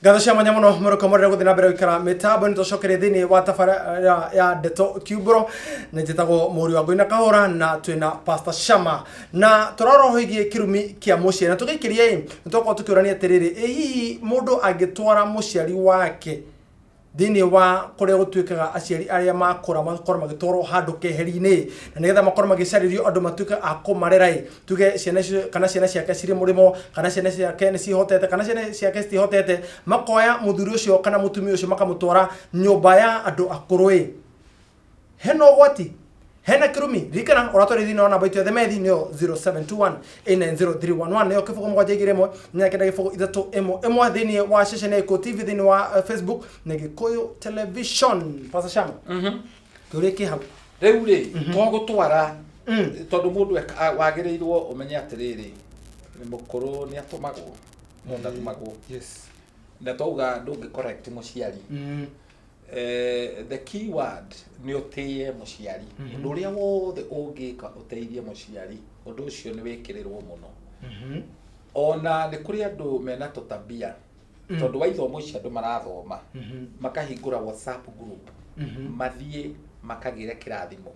Gatho cia mwanya muno murukomorera guthina mbere ikara mitambo ni tucokere thini wa tabara ya Ndeto Kiumburo na njitagwo muri wa Ngoina Kahura na twina Pastor Shama na turoro higie kirumi kia muciari na tugikirie nitoko tukiurania atiriri hihi mundu agitwara muciari wake thini wa kuria gutuikaga aciari aria makura magitwaro handu keheri-ini na nigetha makora magicaririo andu matuika akumarera tuge ciana kana ciana ciake ciri murimo kana ciana ciake ni cihotete kana ciana ciake citihotete makoya muthuri ucio kana mutumia ucio makamutwara nyumba ya andu akuru heno gwati hena kirumi rikana oratori thina na baitio themethi nio 0721 890311 nio kifugo mwaje giremo nya kenda kifugo ithatu emwe thini wa sheshene ko TV thini wa Facebook na Gikuyu Television Pastor Shama kuriki hau riu ri twagutwara tondu mundu wagirirwo umenye atiriri ni mukuru ni atumagwo mundu atumagwo yes na twauga ndungi correct muciari the key word ni utie muciari undu uria wothe ungika uteithie muciari undu ucio ni wikirirwo muno ona ni kuri andu mena tutabia tondu wa ithomo icio andu marathoma makahingura WhatsApp group mathie makagire kirathimo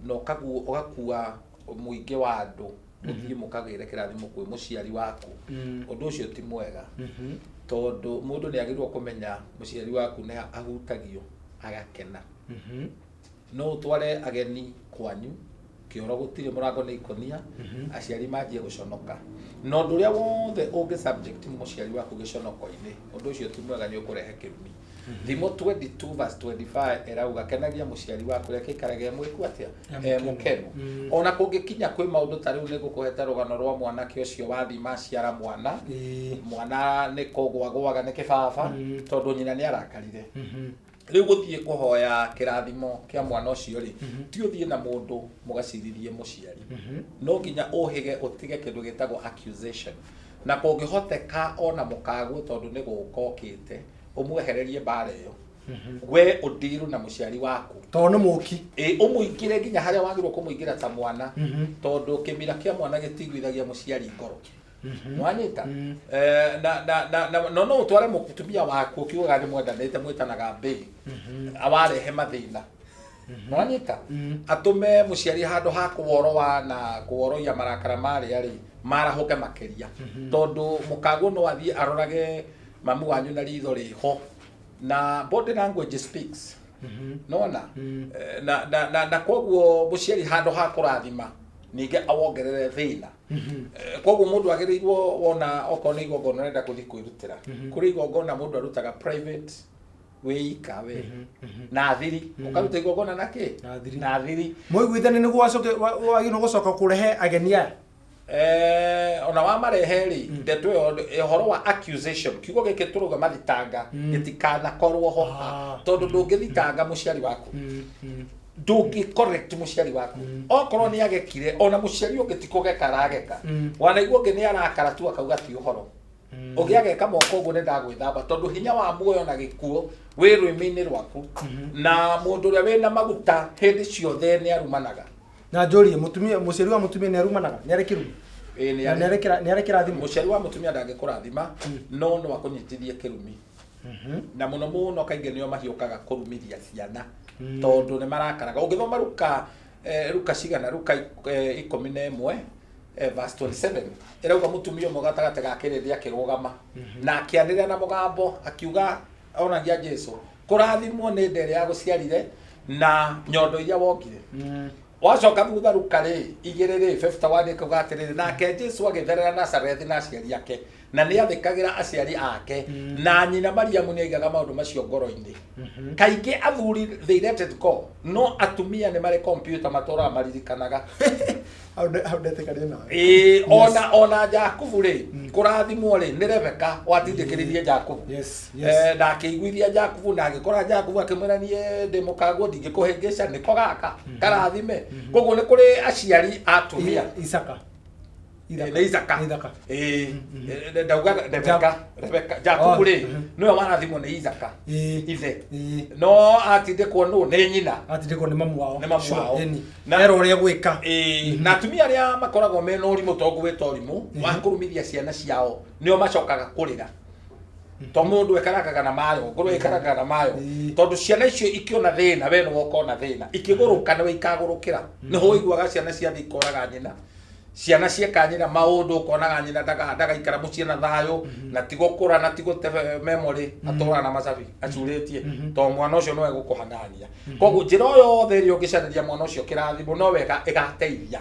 no ugakua muingi wa andu muthie mukagire kirathimo kwi muciari waku undu ucio ti mwega tondu mundu ni agirwo kumenya muciari waku ne ahutagio agakena no tware ageni kwanyu kioro gutire murango ni ikonia aciari manjie guconoka no ndu ria wothe ungi subject muciari waku giconoko-ini undu ucio ti mwega ni ukurehe kirumi thimo 22:25 erauga kenagia muciari waku reke ikarage mwiku atia mukenu ona kungikinya kwi maundu tari ni gukuheta rugano rwa mwanake ucio wathima ciara mwana ni kugwagwaga ni kibaba tondu nyina ni arakarire riu guthie kuhoya kirathimo kia mwana ucio ri ti uthie na mundu mugaciririe muciari no nginya uhige utige kindu gitagwo accusation na kungihoteka ona mukagu tondu ni gukokite umwehererie bare yo we udiru na muciari waku tondu muki umuingire nginya haria wagirwo kumuingira ta mwana tondu kimira kia mwana gitigwithagia muciari ngoro mwanyita no utware mutumia waku ukiuga ni mwendanite mwitanaga mbi awarehe mathina mwanyita atume muciari handu ha kuworowa na kuworoia marakara mari ari marahuke makeria tondu mukagu no athie arorage mamu wanyu na ritho na body language speaks nona na koguo muciari handu ha kurathima ninge awongerere thina koguo mundu agirirwo wona okoni igongona nenda kuthi kwirutira kuri igongona mundu arutaga private weika we na thiri ukaruta igongona naki na thiri muiguithane niguo wacoke wagino gucoka kurehe ageni aya ona wa mareheri ndeto ehoro wa accusation kiugo gike turuga mathitanga gitikana korwo ho tondu ndungithitanga muciari waku ndungi correct muciari waku okorwo ni agekire ona muciari ungitikugeka arageka wanaigua ngi ni arakara tu akauga ti uhoro ugiageka moko uguo ni ndagwithamba tondu hinya wa muoyo na gikuo wi rwimi-ini rwaku na mundu uria wina maguta hindi ciothe ni arumanaga na njuri mutumia muciari wa mutumia ni arumanaga ni arekiru ni arekira thimu muciari wa mutumia ndangikurathima no akunyitithie kirumi na muno kainge nio mahiukaga kurumithia ciana tondu ni marakaraga ungithoma Luka cigana Luka 11 verse 27 irauga mutumia umwe gatagate gakiriria kirugama na akianira na mugambo akiuga onagia Jesu kurathimwo ni ndere ya guciarire na nyondo iria wongire wacoka thutha Luka ri 2:51 ikuga atiriri nake Jesu agitherera Nazareth na aciari ake na ni athikagira aciari ake na nyina Mariamu ni aigaga maundu macio ngoro-ini kaingi athuri they let it go no atumia ni mari computer matora maririkanaga how detekania na ona Jakubu ri kurathimwo ri ni Rebeka watindikiririe Jakubu na akiguithia Jakubu na agikora Jakubu akimwira nie ndi mukago ndingikuhingica niko gaka karathime koguo ni kuri aciari atumia Isaka ndauga Rebeka Jakubu ri niwe warathimwo ni Isaka ithe no atindikwo nu ni nyina atindikwo ni mamu wao na ero uria gwika na atumia aria makoragwo mena urimu tongu wita urimu wa kurumithia ciana ciao nio macokaga kurira to mundu ekarakaga na mayo ngoro ekarakaga na mayo tondu ciana icio ikiona thina we no wokona thina ikiguruka nawe ikagurukira niho iguaga ciana cia thikoraga nyina ciana cieka nyina maundu ukonaga nyina daga ikara mucie na thayo na tigokura na tigote memory atora na macabi acuritie to mwana ucio no egukuhanania koguo njira yothe ri ungicariria mwana ucio kirathimo no wega igateithia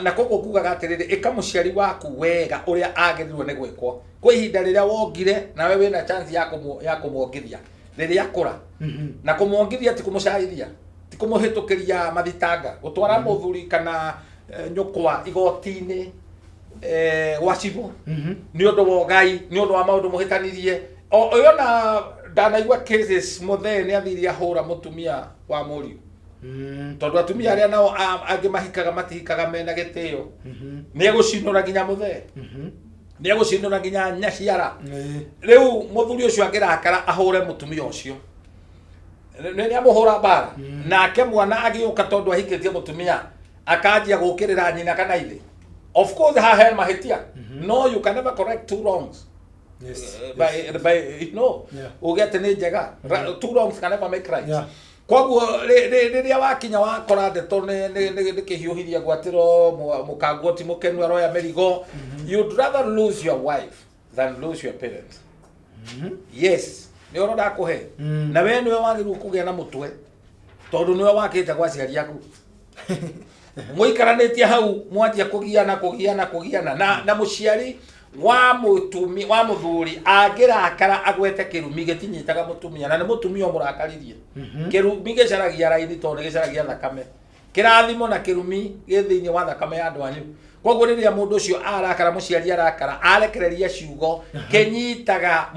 na koguo kugaga atiriri ikamuciari waku wega uria agirirwo ni gwikwo kwa ihinda riria wongire nawe wina chance ya kumuongithia riria akura na kumuongithia ti kumucarithia ti kumuhitukiria mathitanga gutwara muthuri kana nyukwa igoti-ini wacibu ni undu wa Ngai ni undu wa maundu muhitanirie oyo na ndanaigua cases muthe ni athiri ahura mutumia wa Muriu tondu atumia aria nao angi mahikaga matihikaga mena gitio ni egucinura nginya muthe ni egucinura nginya nyaciara riu muthuri ucio angirakara ahure mutumia ucio ni amuhura bara nake mwana agiuka tondu ahikitie mutumia akajia gukirira nyina kana ithe of course ha hell mahitia no you can never correct two wrongs by no ugete ni njega two wrongs can never make right koguo riria wakinya wakora ndeto ni kihiuhithia gwatiro mukango ti mukenu aroya merigo you'd rather lose your wife than lose your parents yes ni uroda kuhe na we niwe wagiru kugia na mutwe tondu niwe wakite gwa ciari yaku muikaranitie hau mwanjia kugiana na muciari wa muthuri angirakara agwete kirumi gitinyitaga mutumia na ni mutumia murakaririe kirumi gicaragia raini tondu gicaragia thakame kirathimo na kirumi githiini wa thakame ya andu anyu koguo riria mundu ucio arakara muciari arakara arekereria ciugo kenyitaga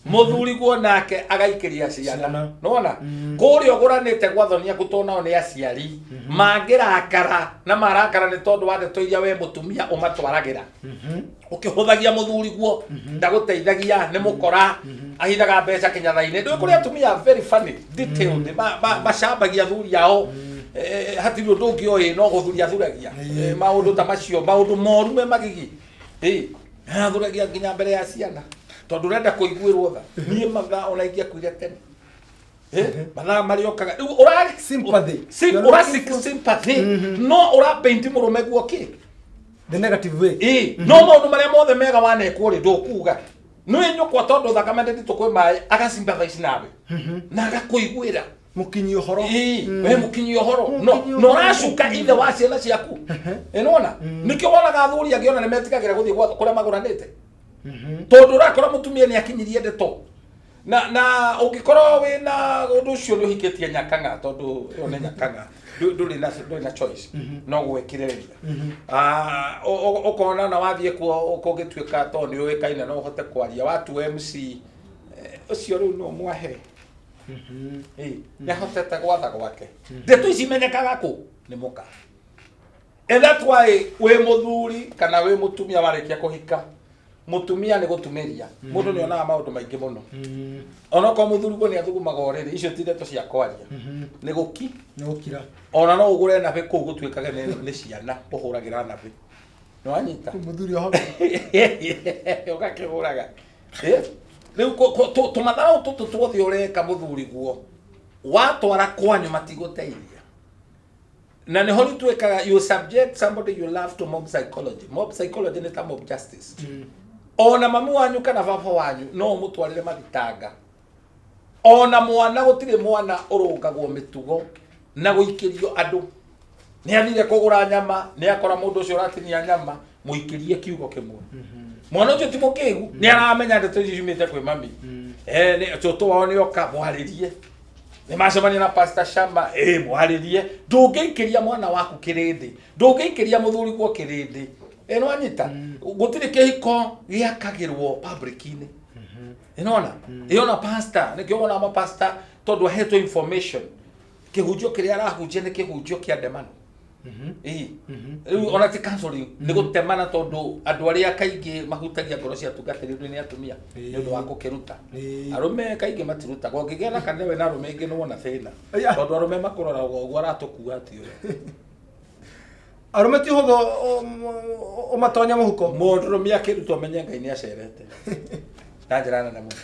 muthuri guo nake agaikiria ciana nona kuria oguranite gwathonia kutonao ni aciari mangirakara na marakara ni tondu wa ndeto iria we mutumia umatwaragira ukihuthagia muthuri guo ndaguteithagia ni mukora ahithaga mbeca kinyathaini ndu kuria atumia very funny detailed macambagia thuri yao hatiri undu ungi oi no guthuria thuragia maundu ta macio maundu moru me magigi thuragia nginya mbere ya ciana tondu renda kuiguirwo tha nie mathaa ona ingia kuire tene mathaa mariokaga riu ura sympathy no ura paint murume guo ki the negative way no maundu maria mothe mega wanekwo ri ndukuga no nyukwa tondu thakame ndito kwi mai aga sympathize nawe na agakuiguira mukinyi uhoro we mukinyi uhoro no racuka ithe wa ciana ciaku enona nikio wonaga athuri angiona ni metikagira guthii kuria maguranite tondu rakora mutumia ni akinyirie ndeto na ungikorwo wina undu ucio ni uhikitie nyakanga tondu yo ni nyakanga nduri na choice no gwekireria ukona na wathie kuo ukogituika to ni uikaina no uhote kwaria watu MC ucio riu no mwahe hotete gwatha gwake ndeto ici menyekaga ku ni muka and that's why we muthuri kana we mutumia warikia kuhika mutumia ni gutumiria mundu ni onaga maundu maingi muno ona ko muthuri go ni athugumaga oriri icio ti ndeto cia kwaria ni gukira ona no ugure nabe ku gutwikage ni ciana uhuragira nabe no anyita muthuri oho ugakiguraga riu tumatharau tutu tuothe ureka muthuri guo watwara kwanyu matiguteithia na ni hori twekaga you subject somebody you love to mob psychology ni ta mob justice ona mamu wanyu kana baba wanyu no mutwarire mathitanga ona mwana gutire mwana urungagwo mitugo na guikirio andu ni athire kugura nyama ni akora mundu ucio ratinia nyama muikirie kiugo kimwe mwana ucio ti mukigu ni aramenya ndeto ici ciumite kwi mami ni toto wao ni oka mwaririe ni macemania na Pastor Shamba mwaririe ndungeikiria mwana waku kirindi ndungeikiria muthuri guo kirindi eno anyita gutire kihiko giakagirwo public-ini enona iona pastor ni kiona ama pastor tondu ahetwo information kihunjio kiria arahunjia ni kihunjio kia ndemano ona ti counseling ni gutemana tondu andu aria kaingi mahutagia ngoro cia tungatiriru ni atumia ni undu wa gukiruta arume kaingi matiruta ngigena kana we na arume ingi no wona thina tondu arume makurora uguo aratukua ati arume ti hutho umatonya muhuko mundurume akirutwo menye Ngai ni acerete na njira nene muno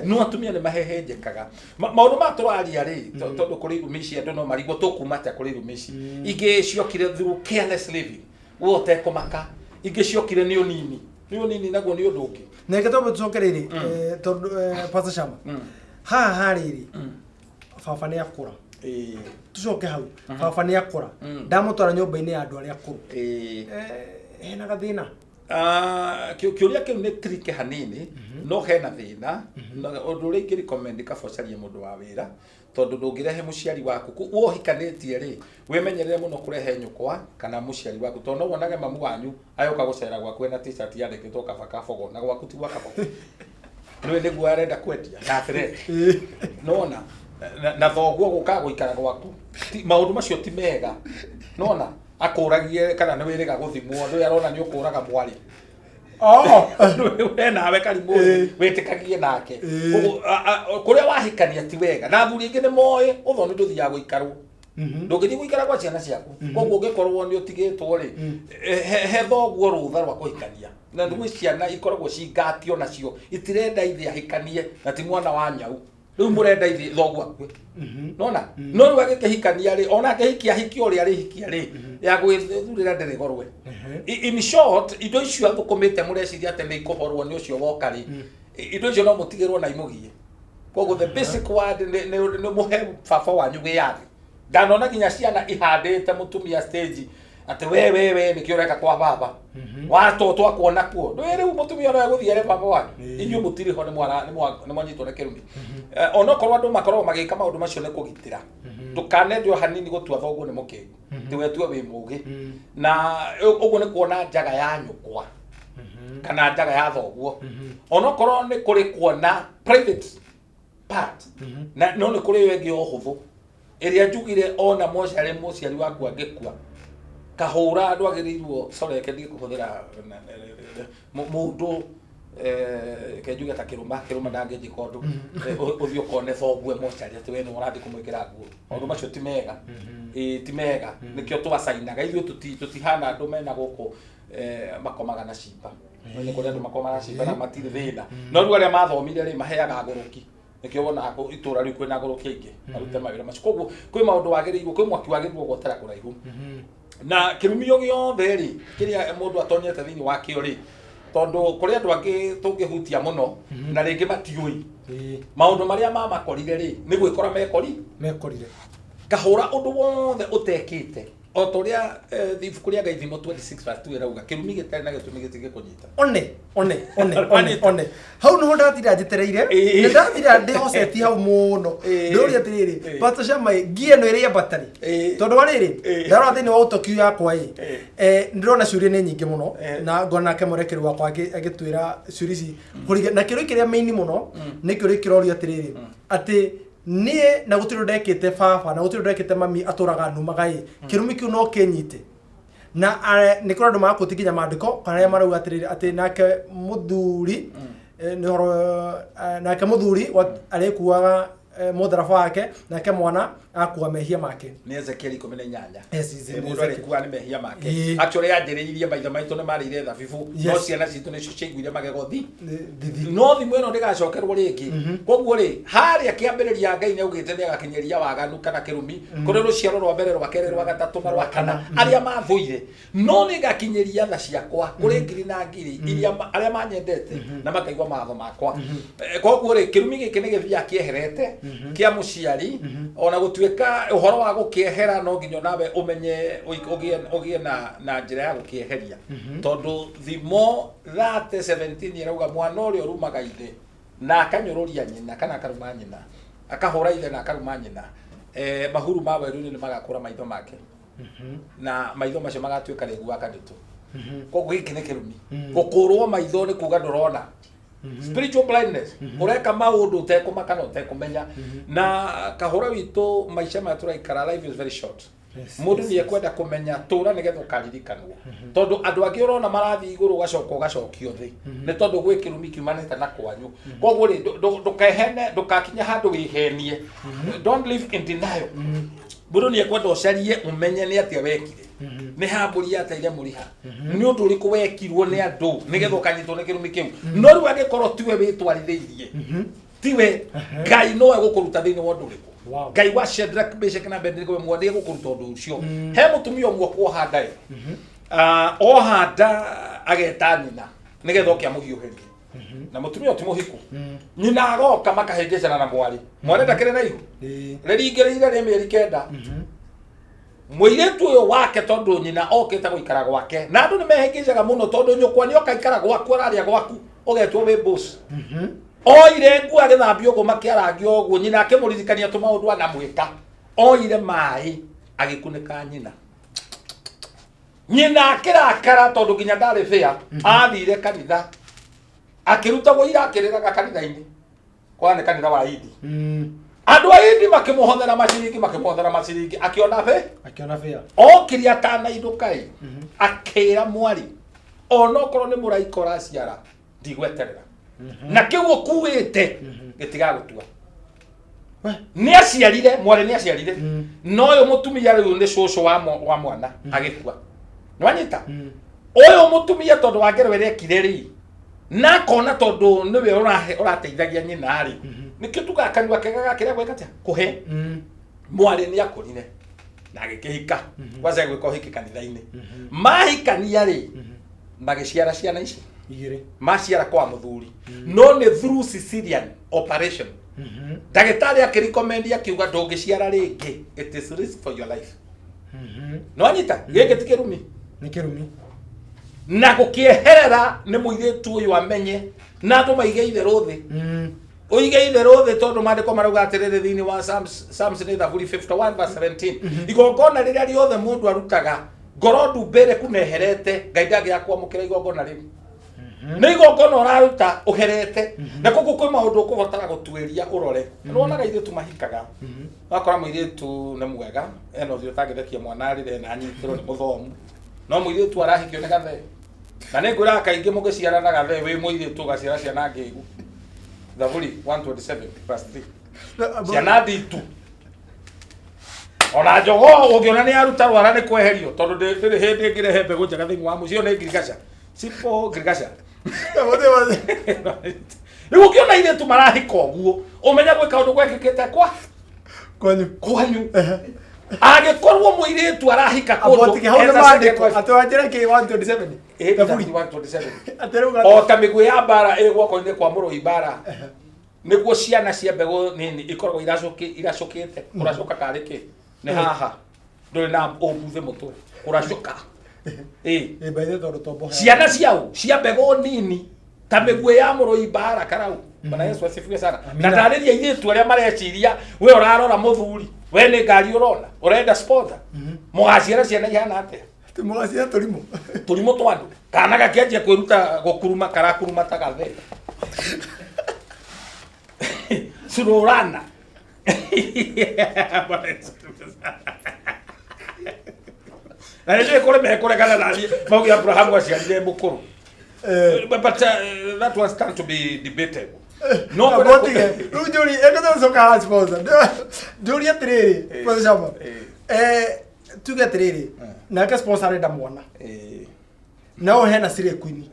no atumia ni mahehenjekaga maundu ma turaria ri tondu kuri rumici andu no marigwo tukuma ta kuri rumici ingi ciokire through careless living wote kumaka ingi ciokire ni unini naguo ni undu ungi neke tobo tucokereri tondu Pastor Shama ha riri baba ni akura tucoke hau baba ni akura ndamutwara nyumba-ini ya andu aria akuru hena gathina kiuria kiu ni trike hanini no hena thina undu uri ingi recommend kabocarie mundu wa wira tondu ndungirehe muciari waku wohikanitie ri wimenyerere muno kurehe nyukwa kana muciari waku tondu no wonage mamu wanyu ayoka gucera gwaku ena t-shirt yandikitwo Kabogo na gwaku ti gwa Kabogo no niguo arenda kwendia na thread nona na thoguo guka guikara gwaku maundu macio ti mega nona akuragie kana ni wiriga guthimwo ndu arona ni ukuraga mwari we nawe karimu witikagie nake kuria wahikania ti wega na thuri ingi ni moe uthoni nduthiaga guikarwo ndungithi guikara kwa ciana ciaku koguo ngikorwo ni utigitwo ri he thoguo rutha rwa kuhikania na ndugu ciana ikoragwo cingatio nacio itirenda ithe ahikanie na ti mwana wa nyau riu murenda ithe thoguo akue nona no riu agikihikania ri ona akihikia hiki uri ari hikia ri ya gwithurira ndirigorwe in short indo icio athukumite mureciria ate ni ikuhorwo ni ucio woka ri indo icio no mutigirwo na imugie koguo the basic word ni muhe baba wanyu giathi ndanona nginya ciana ihandite mutumia stage ati we ni kiureka kwa baba watoto akuona kuo ndwire mutumia no eguthiere baba wanyu inyu mutiri ho ni mwanyitwo ne kirumi onokorwo andu makorwo magika maundu macio ne kugitira tukanendio hanini gutua thoguo ni mukingu tiwe tuwe wi mugi na uguo ni kuona njaga ya nyukwa kana njaga ya thoguo onokorwo ni kuri kuona private part na no ni kuri wengi ohuthu iria njugire ona muciari waku angikua kahura andu agirirwo soreke ndi kuhuthira mundu kenjuge ta kiruma ndangeji kondu uthio kone thoguo muciari ati we ni urandi kumwikira nguo ondu macio ti mega ti mega nikio tubacainaga ithuo tutihana andu mena guku makomaga na cimba ni kuri andu makomaga na cimba na matiri thina no riu aria mathomire ri maheaga nguruki nikio wona itura riu kwina nguruki ingi arute mawira macio koguo kwi maundu wagirirwo kwi mwaki wagirirwo gotera kuraihu na kirumio giothe ri kiria mundu atonyete thiini wakio ri tondu kuri andu angi tungihutia muno na ringi matiui maundu maria mamakorire ri ni gwikora mekorire kahura undu wothe utekite o toria thifu ria gaithimo 26:2 irauga kirumi gitari na gitumi gitige kunyita one hau no ndatira njitereire ni ndatira ndihoceti hau muno ndoria tiriri Pastor Shama ngie no iria batari tondu wariri ndarora thini wa utokio yakwa ndirona ciuria ni nyingi muno na ngona kemurekeri wakwa agitwira ciuria ici na kiru kiria maini muno ni kiru kiroria tiriri ati nie na gutiro ndekite baba na gutiro ndekite mami aturaga numagai kirumi kiu no kenyite na ni kora ndo mako tikinya mandiko kana marauga atiriri ati nake muthuri ni horo nake muthuri arikuaga mutharafa wake nake mwana akua mehia make ni Ezekiel 18 mundu arikuwa ni mehia make actually ajiriirie maitho maitu ni marire thabibu no ciana citu ni ciguire magegothi no thimu ino ndigacokerwo ringi koguo ri haria kiambiriria Ngai ni augite ni agakinyeria waganu kana kirumi kuri ruciaro rwa mbere rwa kere rwa gatatu na rwa kana aria mathuire no ni gakinyeria tha ciakwa kuri ngiri na ngiri iria aria manyendete na makaigwa matho makwa koguo ri kirumi giki ni githia kieherete kia muciari ona gutuika uhoro wa gukiehera no nginyo nawe umenye ugie na njira ya gukieheria tondu thimo 17 irauga mwana urio rumaga ithe na akanyururia nyina kana akaruma nyina akahura ithe na akaruma nyina mahuru ma weru ni magakura maitho make na maitho macio magatuika rigu akaditu koguo giki ni kirumi gukurwo maitho ni kuga ndurona spiritual blindness ureka maundu utekumaka na utekumenya na kahura witu maisha maturaikara life is very short mundu ni ekwenda kumenya tura nigetha ukaririkanwo tondu andu angi urona marathi iguru gacokio thi ni tondu gwi kirumi kiumanite na kwanyu koguo ri ndukehene ndukakinya handu wihenie don't live in denial Mburu ni ekwenda ucarie umenye ni atia wekire ni hamburi yateire muriha ni undu uriku wekirwo ni andu nigetha ukanyitwo ni kirumi kiu no riu agikorwo tiwe witwarithirie tiwe Ngai no egukuruta thiini wa undu uriku Ngai wa Shadrach, Meshach na Abednego mwandie gukuruta undu ucio he mutumia umwe kuoha ndai oha nda ageta nyina nigetha ukiamuhiuhirie na mutumia ti muhiku nyina agoka makahengecana na mwari ndakire na ihu riringireire ri mieri kenda muiretu uyo wake tondu nyina okite guikara gwake na andu ni mehengecaga muno tondu nyukwa ni okaikara gwaku araria gwaku ugetwo wi boss oire ngu agithambia uguo makiarangia uguo nyina akimuririkania tumaundu anamwika oire mai agikunika nyina akirakara tondu nginya ndari fair athire kanitha akiruta woira akiriraga kanitha-ini kwane kanitha wa Idi andu a Idi makimuhothera maciringi akiona fair okiria tana idukai akira mwari ona okorwo ni muraiko raciara ndigweterera na kiu okuite gitiga gutua ni aciarire mwari ni aciarire no uyu mutumia riu ni cucu wa mwana agikua nwanyita uyu mutumia tondu wangerwe rekire ri na kona tondu niwe urateithagia nyina ri nikio tuga kanua kega gakira gweka atia kuhe mwari ni akurire na agikihika kwanza gwika hiki kanitha-ini mahikania ri magiciara ciana ici igire maciara kwa muthuri no ni through Sicilian operation dagitari akirecommend akiuga ndungiciara ringi it is risk for your life no anyita giki tikirumi ni kirumi na gukieherera ni muiretu uyu amenye na andu maige itheru thi uige itheru thi tondu mandiko marauga atiriri thiini wa Psalms ni thaburi 51 verse 17 igongona riria riothe mundu arutaga ngoro ndumbire kuneherete Ngai ndangiakwamukira igongona riu ni igongona uraruta uherete na kuku kwi maundu ukubotara gutuiria urore nuonaga ithitu mahikaga wakora muiretu ni mwega eno uthio utangithekia mwana rire na anyitirwo ni muthomu no muiretu arahikio ni gathe na ni ngura kaingi mugiciara na gathe wi muiretu gaciara ciana ngigu thaburi 127 verse 3 ciana thitu ona njogo ungiona ni aruta rwara ni kweherio tondu ndiri hindi ngirehe mbegu njega thiini wa mucio ni ngirigaca sipo ngirigaca riu ukiona iretu marahika uguo umenya gwika undu gwekikite kwanyu agikorwo muiretu arahika kundu atwanjira ki 127 thaburi 127 o ta migwi ya bara igwoko-ini kwa murui bara niguo ciana cia mbegu nini ikoragwo iracukite uracuka kariki ni haha nduri na ubuthe mutwe uracuka ciana ciao cia mbegu nini ta migwi ya murui bara karau bana Yesu asifiwe sana na ndariria ithitu aria mareciria we urarora muthuri we ni ngari urona urenda sponsor mugaciara ciana ihana atia mugaciara turimo twandu kana gakianjia kwiruta gukuruma karakuruma ta gathe sururana na ndio kore mehekurekana nani maugi Abraham aciarire mukuru but that was stand to be debated no Juri endo soka hasposa Juri atiriri kwa shamba tuge atiriri na ka sponsor enda mwana no hena sire queen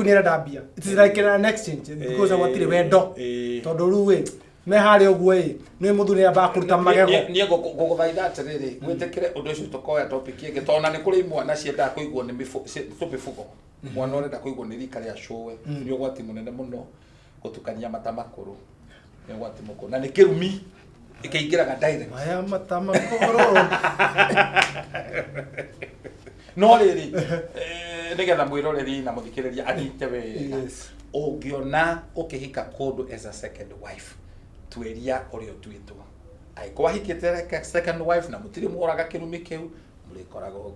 era dabia it is like an exchange because awatire wendo tondu ruwe me hari oguo ni muthuri aba kuruta magego nie guguthaitha atiriri witikire undu ucio tukoya topic ingi tona ni kuri mwana cienda kuigwo ni mifugo mwana urenda kuigwo ni rika ria showe ni ugwati munene muno gutukania mata makuru ni ugwati muko na ni kirumi ikaingiraga direct aya mata makuru no riri nigetha mwiroreri na muthikiriria anyite wega ungiona ukihika kundu as a second wife tweria urio twitwo aiko ahikite second wife na mutiri muraga kirumi kiu murikorago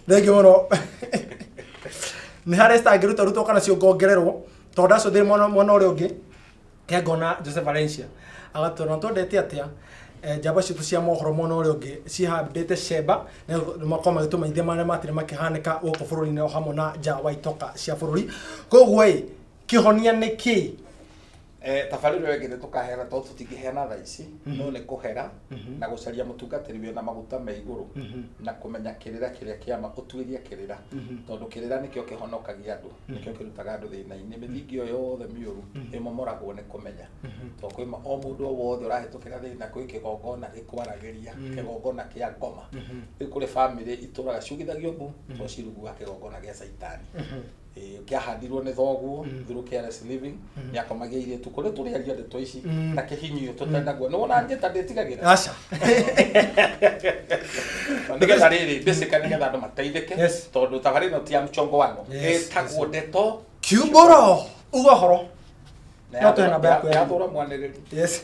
thengio muno ni hari stangiruta ruto kana cio ngongererwo tonda so thiri mwana uri ungi kengona Joseph Valencia agatona tondete atia njamba citu cia mohoro mwana uri ungi cihandite cemba na makoma gituma ithe mane matire makihanika guku bururi-ini o hamwe na nja wa itoka cia bururi koguo kihonia niki tabarĩra ĩngĩ nĩ tũkahera tondũ tũtingĩheana thaa ici no nĩ kũhera na gũcaria mũtungatĩri wĩna maguta me igũrũ na kũmenya kĩrĩra kĩrĩa kĩama ũtuĩria kĩrĩra tondũ kĩrĩra nĩkĩo kĩhonokagia andũ nĩkĩo kĩrutaga andũ thĩna-inĩ mĩthingi ĩyo yothe mĩũru ĩmomoragwo nĩ kũmenya tondũ kwĩ o mũndũ o wothe ũrahĩtũkĩra thĩna kwĩ kĩgongona gĩkwaragĩria kĩgongona kĩa ngoma rĩu kũrĩ bamĩrĩ itũraga ciugithagio mbu tondũ ciruguaga kĩgongona gĩa caitani kĩahandirwo nĩ thoguo through careless living nĩakomagia airĩtu kũrĩ tũrĩaria ndeto ici na kĩhinyio tũtenaguo nĩ wona njĩta ndĩtigagĩra aca nĩgetha rĩrĩ basically nĩgetha andũ mateithĩke tondũ tabarĩra ĩno ti ya mchongo wano ĩtagwo Ndeto Kiumbũro uga horo no tũhe namba yaku ya thũra mwanĩrĩri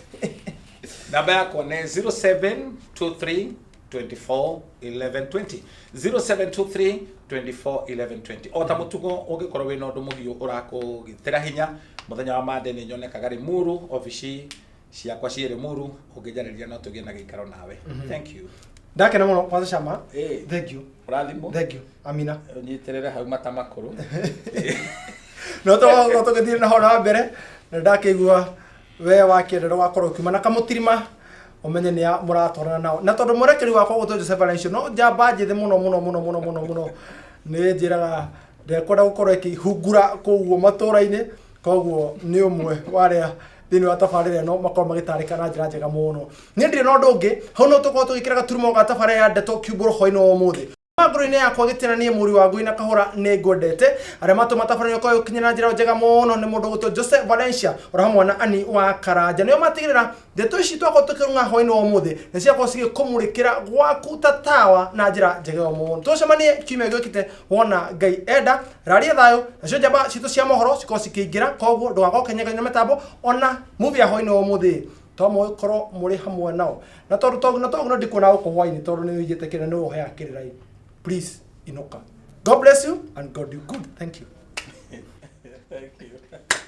namba yakwa nĩ 0723 24 1120 0723 24 1120 o ta mutugo ũngĩkorwo wĩna ũndũ mũhiũ ũrakũgitĩra hinya mũthenya wa mande nĩ nyonekaga Limuru ofici ciakwa ciĩ Limuru ũngĩnjarĩria no tũgĩe na gĩikaro nawe thank you ndakena mũno Pastor Shama thank you ũrathimwo thank you amina ũnyitĩrĩre hau mata makũrũ no tũgĩthiĩ na hona mbere na ndakĩigua we wakĩenderwo wakorwo ukiuma na kamũtirima umenye nĩ mũratwarana nao na tondũ mũrekeri wakwa gũtũ Joseph Valentine no njamba njĩthĩ mũno nĩ njĩraga ndekwenda gũkorwo ĩkĩhungura kũguo matũra-inĩ koguo nĩ ũmwe warĩa thĩinĩ wa tabarĩra ĩno makorwo magĩtarĩka na njĩra njega mũno niĩ ndirĩ na ũndũ ũngĩ hau no tũkorwo tũgĩkĩra gaturumo ga tabarĩra ya Ndeto Kiumbũro hwaĩ-inĩ wa ũmũthĩ ngoro-inĩ yakwa gĩtĩna niĩ mũri wa Ngũi na Kahũra nĩ ngwendete arĩa matũma tabarĩra ĩyo ũkinyĩra na njĩra njega mũno nĩ mũndũ gũtwo Joseph Valencia ora hamwe na Ani wa Karanja nĩo matigĩrĩra ndeto ici twakorwo tũkĩrũnga hwaĩ-inĩ wa ũmũthĩ nĩ ciakorwo cigĩkũmũrĩkĩra gwaku ta tawa na njĩra njega mũno tũcemanie kiumia gĩũkĩte wona Ngai enda raria thayũ nacio njamba citũ cia mohoro cikorwo cikĩingĩra koguo ndũgakorwo ũkĩnyeganywo mĩtambo ona movie ya hwaĩ-inĩ wa ũmũthĩ to mũkorwo mũrĩ hamwe nao na tondũ ndikuona gũkũ hwaĩ-inĩ tondũ nĩ wĩigĩte kĩrĩa nĩ ũheaga kĩrĩra please inoka. God bless you and God do good. Thank you. Thank you.